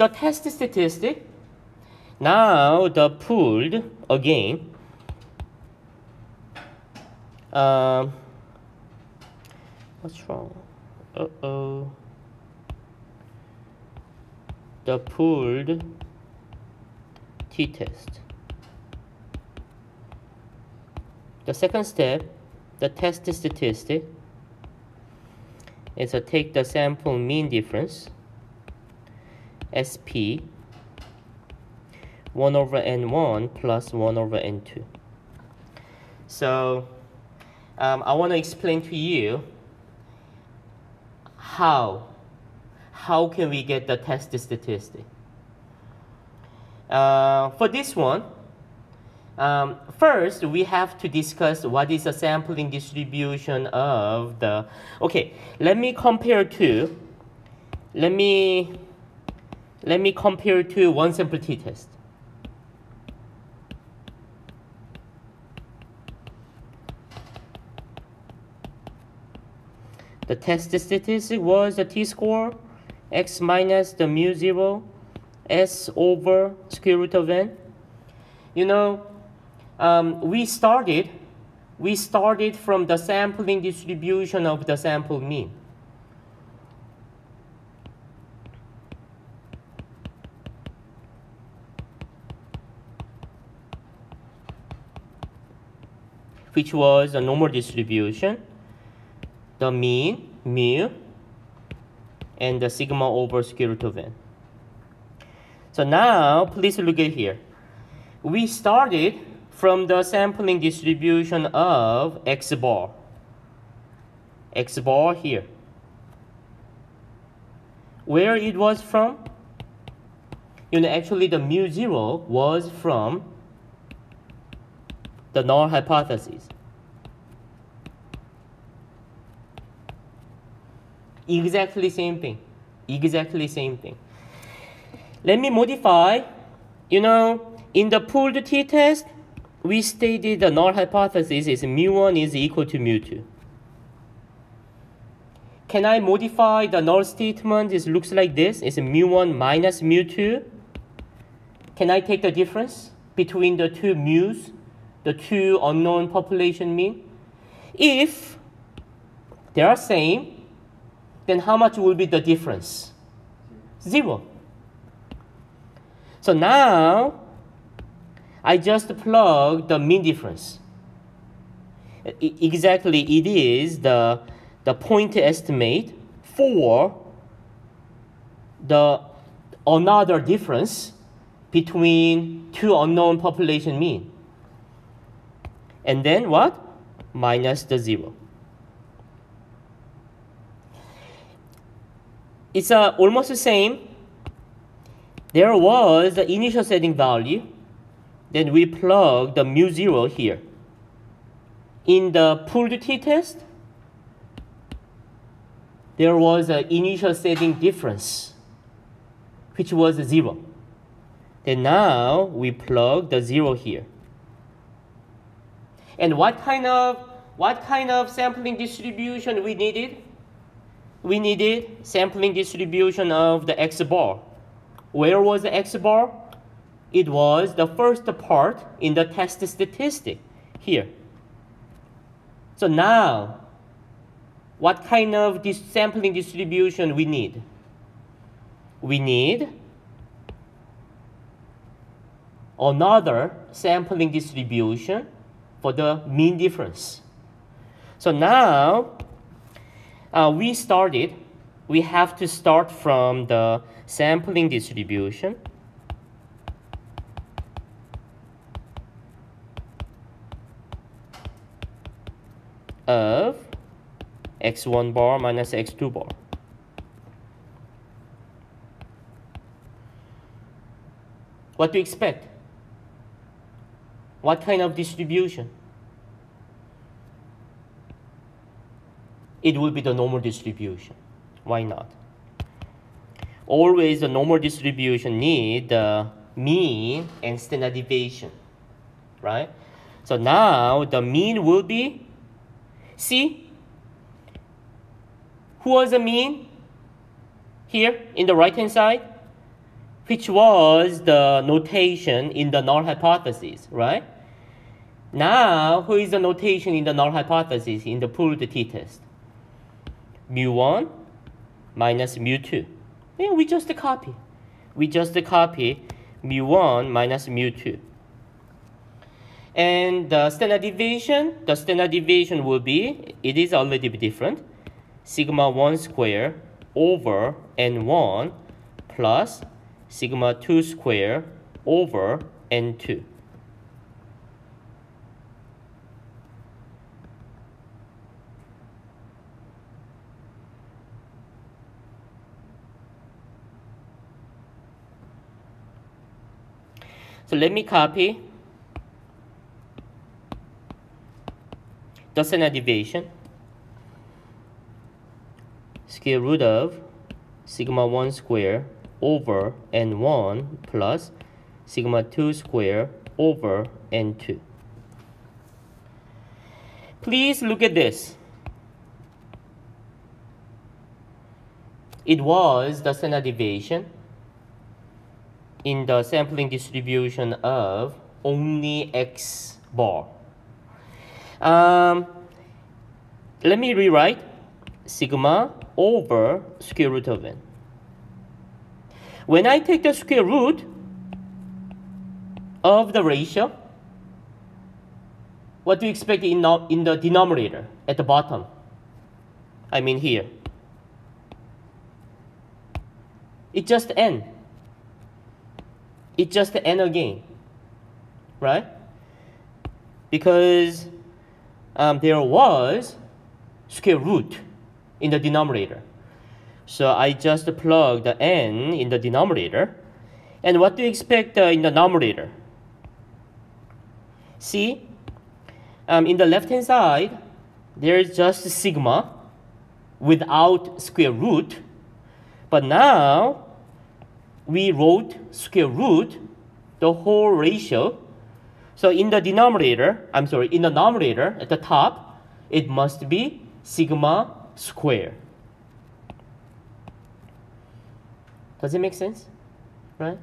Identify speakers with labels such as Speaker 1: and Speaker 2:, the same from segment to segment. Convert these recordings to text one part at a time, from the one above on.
Speaker 1: the test statistic, now the pooled again. What's wrong? The pooled t-test. The second step, the test statistic, is to take the sample mean difference, SP, 1 over N1 plus 1 over N2. So I want to explain to you how can we get the test statistic. For this one, first we have to discuss what is the sampling distribution of the, okay, let me compare to one sample t-test. The test statistic was the t-score, x minus the mu 0, s over square root of n. You know, we started from the sampling distribution of the sample mean. Which was a normal distribution, the mean, mu, and the sigma over square root of n. So now, please look at here. We started from the sampling distribution of x bar here. Where it was from? You know, actually the mu 0 was from the null hypothesis. Exactly same thing. Exactly same thing. Let me modify. You know, in the pooled t-test, we stated the null hypothesis is mu1 is equal to mu2. Can I modify the null statement? It looks like this. It's mu1 minus mu2. Can I take the difference between the two mu's, the two unknown population mean? If they are same, then how much will be the difference? 0. So now, I just plug the mean difference. Exactly, it is the point estimate for the another difference between two unknown population mean. And then what? Minus the 0. It's almost the same. There was the initial setting value. Then we plug the mu 0 here. In the pooled t-test, there was an initial setting difference, which was 0. Then now we plug the 0 here. And what kind of sampling distribution we needed? We needed sampling distribution of the x bar. Where was the x bar? It was the first part in the test statistic here. So now, what kind of sampling distribution we need? We need another sampling distribution for the mean difference. So now, we have to start from the sampling distribution of x1 bar minus x2 bar. What do you expect? What kind of distribution? It will be the normal distribution. Why not? Always the normal distribution need the mean and standard deviation, right? So now the mean will be, see, who was the mean here in the right hand side? which was the notation in the null hypothesis, right? Now, who is the notation in the null hypothesis in the pooled t-test? Mu1 minus mu2. Yeah, we just copy. We just copy mu1 minus mu2. And the standard deviation will be, it is a little bit different, sigma 1 square over n1 plus sigma 2 square over n2. So let me copy the standard deviation. Square root of sigma 1 square over n1 plus sigma 2 square over n2. Please look at this. It was the standard deviation in the sampling distribution of only x bar. Let me rewrite sigma over square root of n. When I take the square root of the ratio, what do you expect in the denominator at the bottom? I mean here. It's just n. It's just n again, right? Because there was square root in the denominator. So I just plug the n in the denominator. And what do you expect in the numerator? See, in the left-hand side, there's just sigma without square root. But now, we wrote square root, the whole ratio. So in the numerator at the top, it must be sigma square. Does it make sense? Right?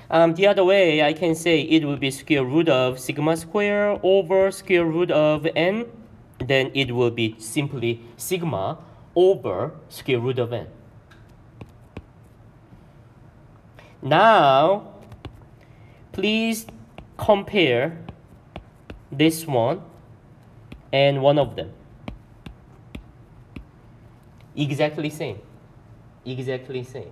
Speaker 1: The other way, I can say it will be square root of sigma square over square root of n. Then it will be simply sigma over square root of n. Now, please compare this one and one of them. Exactly same. Exactly same.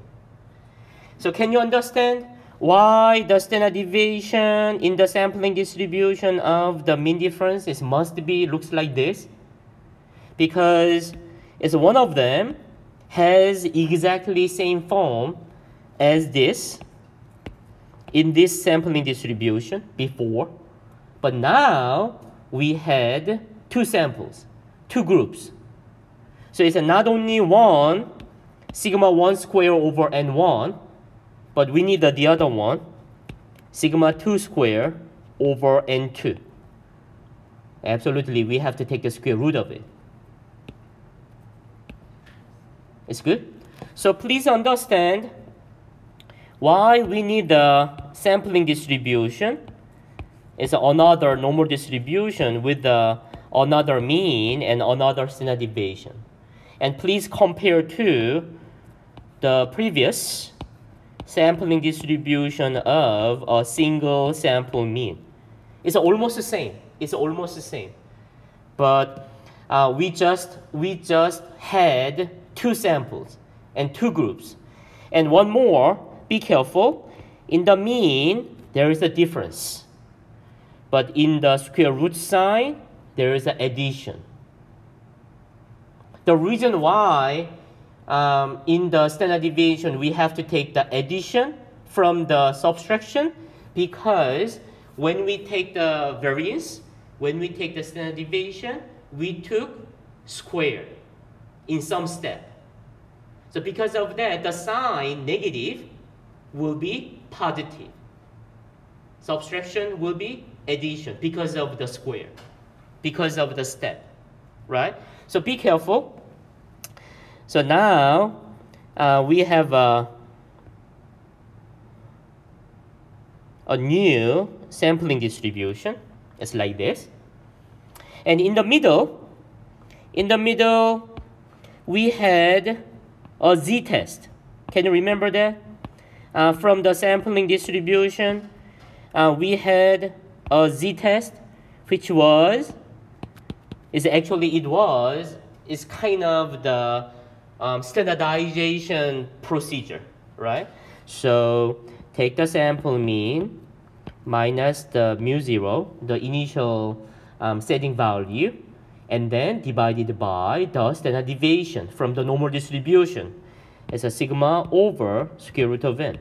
Speaker 1: So can you understand why the standard deviation in the sampling distribution of the mean difference looks like this? Because it's one of them has exactly same form as this in this sampling distribution before, but now we had two samples, two groups. So it's not only one sigma 1 square over n1, but we need the other one, sigma 2 square over n2. Absolutely, we have to take the square root of it. It's good? So please understand why we need the sampling distribution. It's another normal distribution with another mean and another standard deviation. And please compare to the previous sampling distribution of a single sample mean. It's almost the same. It's almost the same. But we just had two samples and two groups. And one more, be careful. In the mean, there is a difference. But in the square root sign, there is an addition. The reason why in the standard deviation we have to take the addition from the subtraction, because when we take the variance, when we take the standard deviation, we took square in some step. So because of that, the sign negative will be positive. Subtraction will be addition because of the square, because of the step, right? So be careful. So now we have a new sampling distribution. It's like this. And in the middle, we had a z-test. Can you remember that? From the sampling distribution, we had a z-test, which is kind of the standardization procedure, right? So take the sample mean minus the mu0, the initial setting value, and then divided by the standard deviation from the normal distribution. It's a sigma over square root of n.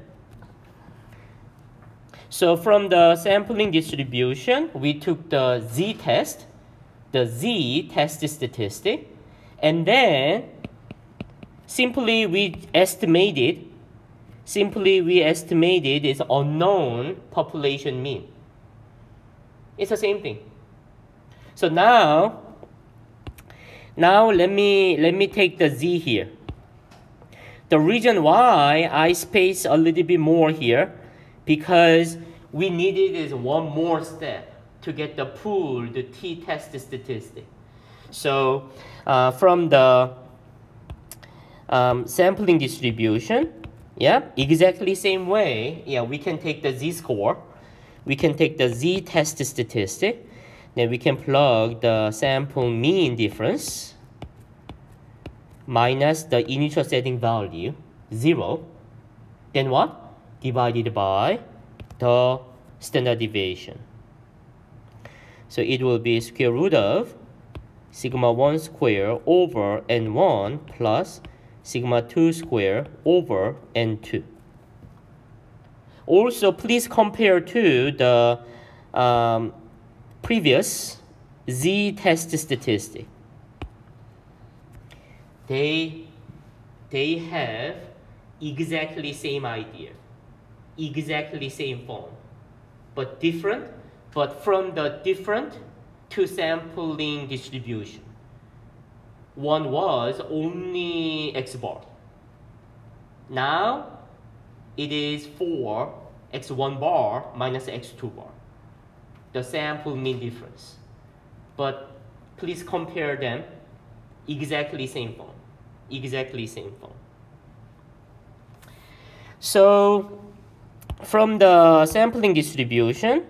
Speaker 1: So from the sampling distribution, we took the z-test, the z-test statistic, and then simply we estimated its unknown population mean. It's the same thing. So now let me take the z here. The reason why I space a little bit more here, because we needed is one more step to get the pooled t-test statistic. So from the sampling distribution, yeah, exactly same way, yeah, we can take the z-score, we can take the z-test statistic, then we can plug the sample mean difference minus the initial setting value, 0, then what? Divided by the standard deviation. So it will be square root of sigma 1 square over n1 plus sigma 2 square over n2. Also, please compare to the previous z-test statistic. They have exactly same idea, exactly same form, but different, but from the different two sampling distribution. One was only x bar. Now it is for x1 bar minus x2 bar, the sample mean difference. But please compare them, exactly same form, exactly same form. So from the sampling distribution,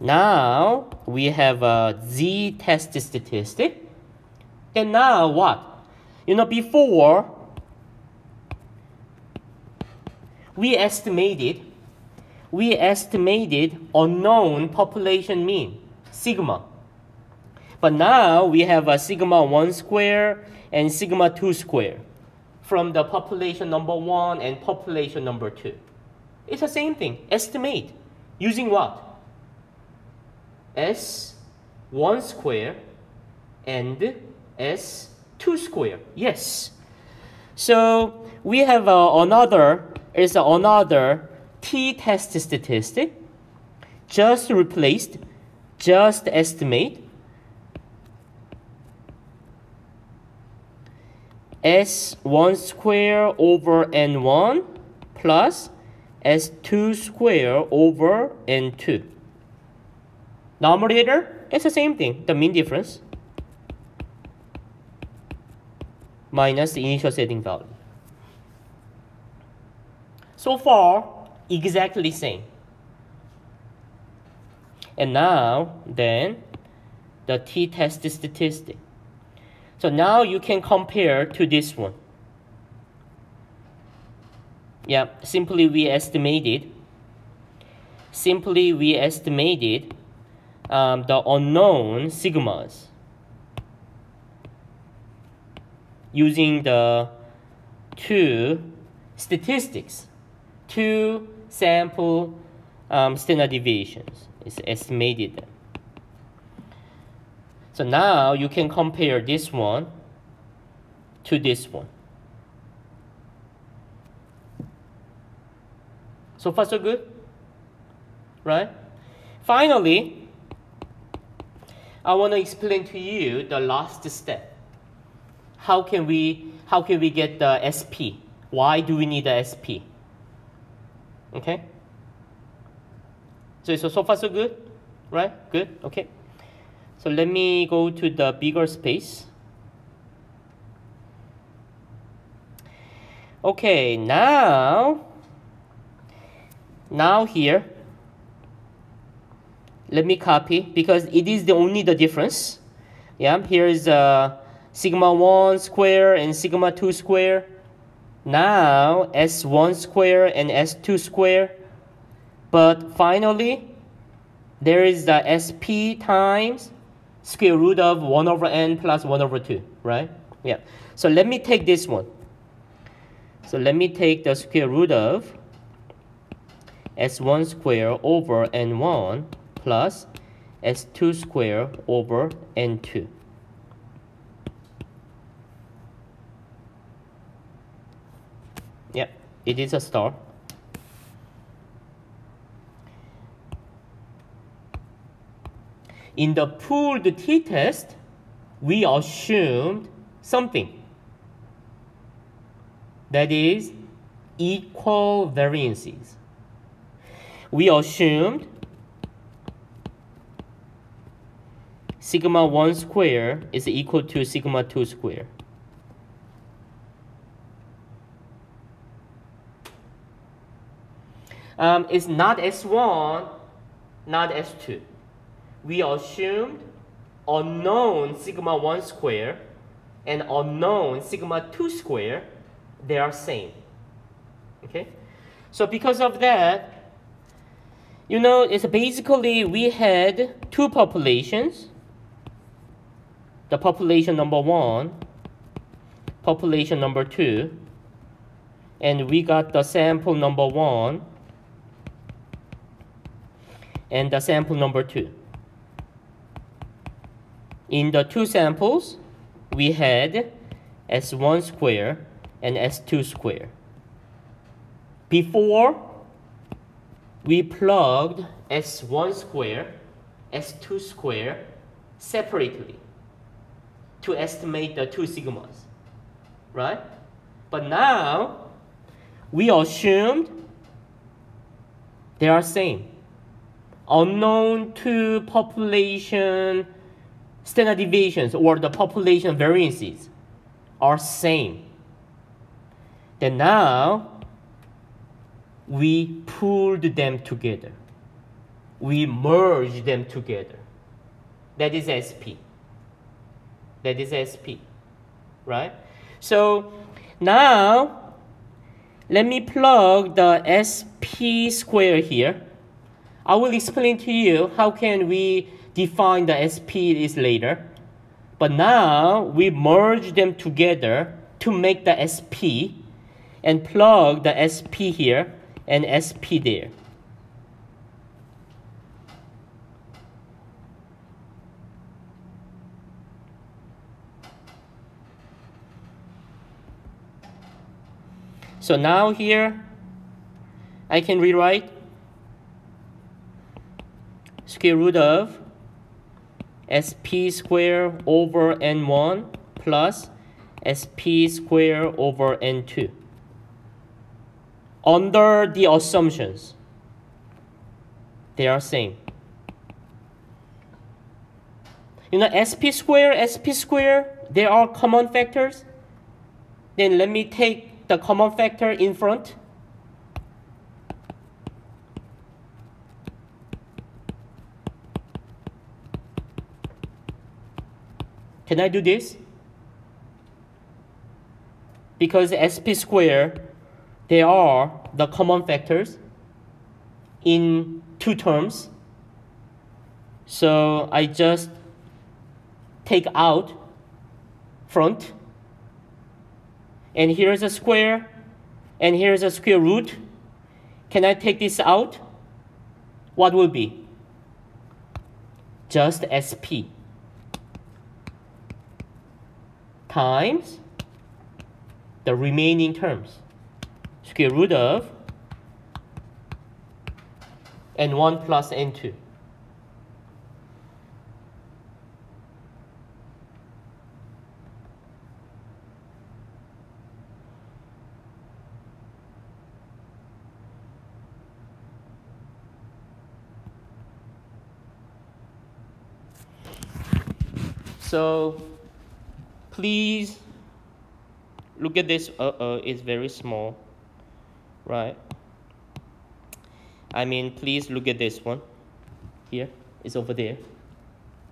Speaker 1: now we have a z-test statistic. And now what? Before we estimated unknown population mean, sigma. But now we have a sigma 1 square and sigma 2 square from the population number 1 and population number 2. It's the same thing. Estimate using what? S1 square and S2 square. Yes. So we have another t-test statistic. Just replaced, just estimate. S1 square over N1 plus S2 square over N2. Numerator, it's the same thing, the mean difference minus the initial setting value. So far, exactly same. And now, then, the t-test statistic. So now you can compare to this one. Yeah, simply we estimated the unknown sigmas using the two statistics, two sample standard deviations. It's estimated them. So now you can compare this one to this one. So far so good, right? Finally, I want to explain to you the last step. How can we get the SP? Why do we need the SP? Okay? So far so good, right? Good, okay. So let me go to the bigger space. Okay, now here, let me copy because it is only the difference. Yeah, here is sigma 1 square and sigma 2 square. Now S1 square and S2 square. But finally, there is the SP times square root of 1 over n plus 1 over 2, right? Yeah. So let me take this one. So let me take the square root of S1 square over N1 plus S2 square over N2. Yeah, it is a star. In the pooled t-test, we assumed something. That is equal variances. We assumed sigma 1 square is equal to sigma 2 square. It's not S1, not S2. We assumed unknown sigma 1 square and unknown sigma 2 square, they are same. Okay? So because of that, you know, it's basically we had two populations. The population number 1, population number 2, and we got the sample number 1 and the sample number 2. In the two samples, we had S1 square and S2 square. Before, we plugged S1 square, S2 square separately to estimate the two sigmas, right? But now, we assumed they are same. Unknown two population standard deviations or the population variances are same. Then now, we pooled them together. We merged them together. That is SP. That is SP, right? So now, let me plug the SP square here. I will explain to you how can we define the SP is later. But now, we merge them together to make the SP and plug the SP here and SP there. So now here, I can rewrite square root of SP square over N1 plus SP square over N2. Under the assumptions, they are same. You know, SP square, they are common factors. Then let me take the common factor in front. Can I do this? Because SP square, they are the common factors in two terms. So I just take out front. And here's a square. And here's a square root. Can I take this out? What will be? Just SP times the remaining terms. Square root of N1 plus N2. So please look at this. It's very small, right? I mean, please look at this one. Here, it's over there,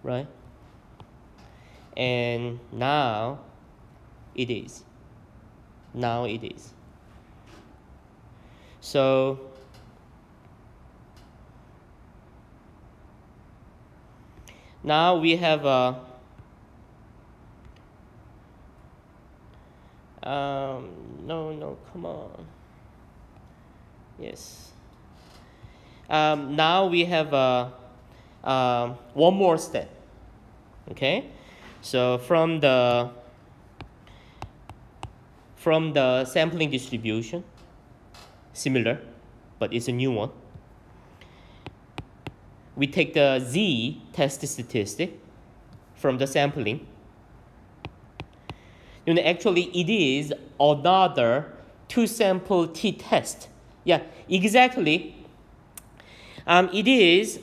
Speaker 1: right? And now it is. Now it is. So now we have a no, come on. Yes. Now we have one more step. Okay. So from the sampling distribution, similar, but it's a new one. We take the Z test statistic from the sampling. Actually, it is another two-sample t-test. Yeah, exactly. It is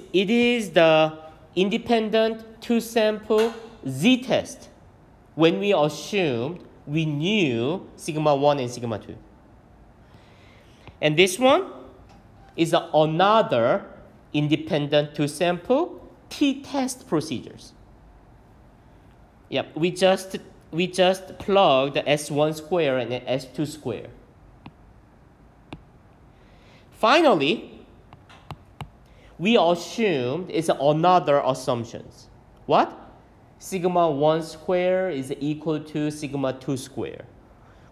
Speaker 1: the independent two-sample z-test when we assumed we knew sigma 1 and sigma 2. And this one is another independent two-sample t-test procedures. Yep, we just plug the S1 square and the S2 square. Finally, we assumed it's another assumptions. What? Sigma 1 square is equal to sigma 2 square.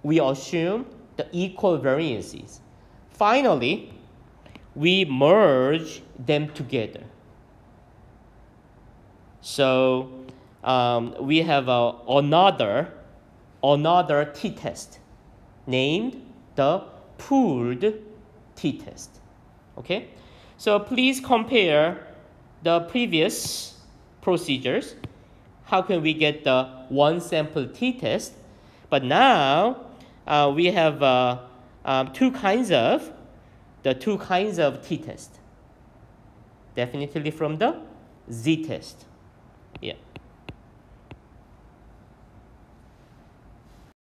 Speaker 1: We assume the equal variances. Finally, we merge them together. So we have another t-test named the pooled t-test. Okay? So please compare the previous procedures. How can we get the one sample t-test? But now we have two kinds of t-test. Definitely from the z-test. Yeah.